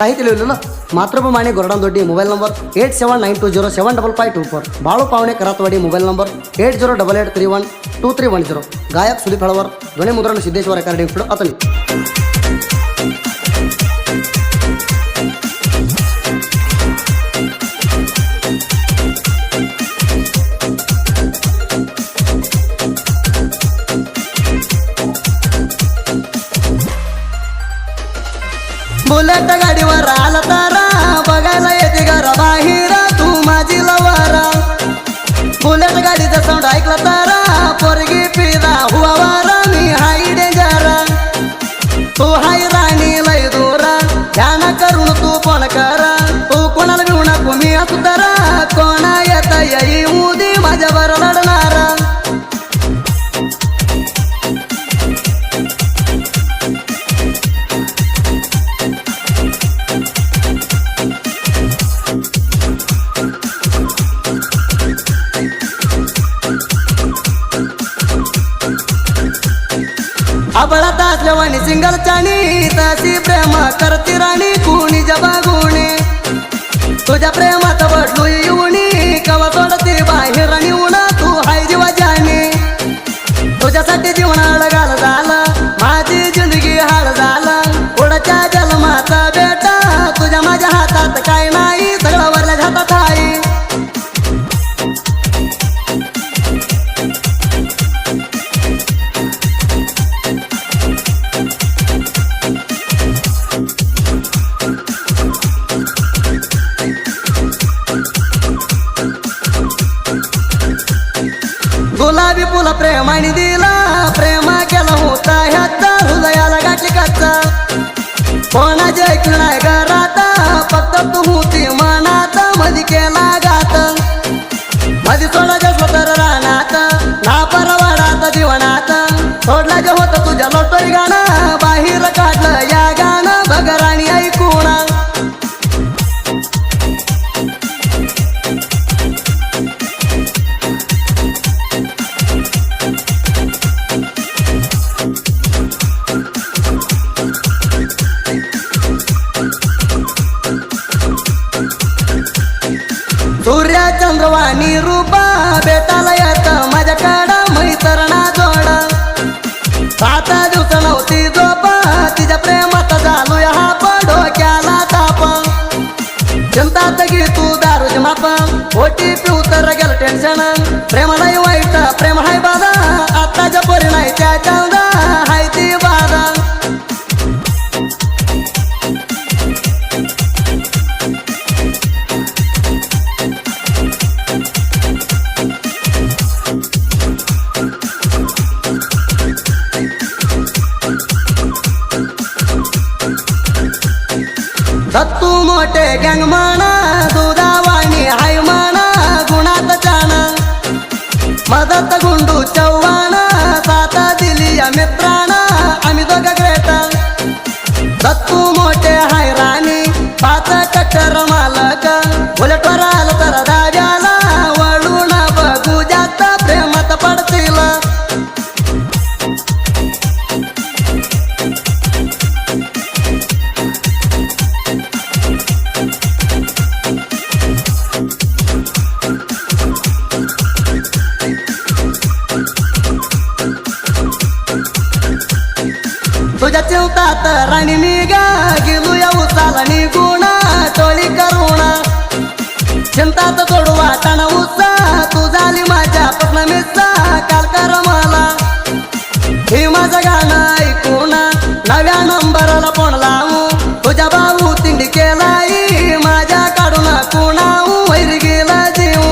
ಮಾಹಿತಿ ತಿಳಿಯಲಿಲ್ಲ ಮಾತೃಭೂಮಿ ಗೊರಡಂದೊಡ್ಡಿ mobile number 8792075524 ಬಾಳು ಪಾವನೆ ಕರಾತವಾಡಿ ಮೊಬೈಲ್ ನಂಬರ್ 8088312310 ಗಾಯಕ್ ಸುದೀಪ್ ಹಳವರ್ ಧ್ವನಿ ಮುದ್ರಣ Siddeshwara recording studio Athani bullet गाडीवर आला तारा बघायला येते घरा बाहेर तू माझी लवारा बुलेट गाडीचा साऊंड ऐकला तारा पोरगी पिदा हुआ वारा मी हाय डेंजर तू हाय राणी लय दूरा ध्यान करून तू फोन करा तू कोणाला घेऊ नको मी असू तर कोणा येत येई उदी माझ्यावर लढणारा अबळात असल्यावानी सिंगल चाणी तशी प्रेम करती राणी कुणी जबागुणी तुझ्या प्रेमात बडलू येऊनी कवा सोडती बाहेर निवून तू हाय जीवा जाणी तुझ्यासाठी जीवन अडगाल झालं माझी जिंदगी हाड झालं पुढच्या जन्माचा बेटा तुझ्या माझ्या हातात काय नाही सगळं वरल्या हातात आहे गुलाबी फुला प्रेमाने दिला प्रेमा केला होता ह्याचा हृदयाला गाठी कच्चा कोणाचे ऐकलं नाही घरात फक्त तू होती मनात मधी केला गात मधी सोडायचं स्वतः रानात ना परवाडात जीवनात सोडला जे होतं तुझ्या लोटरी गाणं बाहेर काढलं या गाणं बघ राणी ऐकून सूर्या चंद्रवाणी रूपा बेटाला येत माझ्याकडं मैत्रणा जोड 7 दिवस नव्हती झोप तिच्या प्रेमात झालो हा डोक्याला ताप चिंतात घे तू दारूच माप ओटी पिऊ तर गेलं टेन्शन प्रेमाला वाईट प्रेम हाय बाधा आताच्या परी नाही त्याच्या हाय ती बाधा दत्तू मोठे गँग म्हणा दुधावाणी हाय म्हणा गुणात चाण मदत गुंडू चव्हाण साथ दिली या मित्रांना आम्ही दोघं ग्रेट दत्तू मोठे हाय राणी 5 टक्कर मालक बुलेटवर आलं तर दाव्याला वळून बघू जास्त प्रेमात पडतील तुझ्या चिवतात राणी निगा गेलो या उसाला निघून टोळी करून चिंतात सोडू वाटाणा उसा तू झाली माझ्या पत्न मिसा काल कर मला हे माझं गाणं ऐकून नव्या नंबरला फोन लावू तुझ्या भाऊ तिंडी केलाई माझ्या काढून कुणाऊ वैर गेला जीव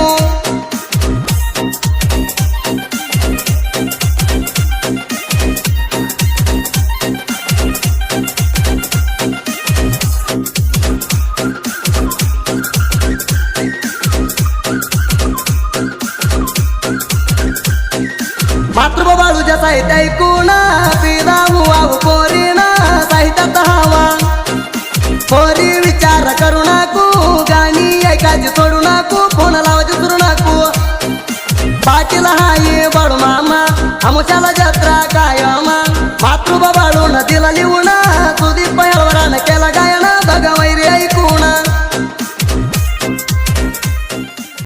मातृ बाळूच्या साहित्य ऐकून पिदा हुआऊ पोरीना साहित्यात हवा पोरी विचार करू नको गाणी ऐकायची सोडू नको फोन लावायची सुरू नको पाटील हाय बाळू मामा आमुच्याला जत्रा कायमा मातृ बाळून दिला लिहून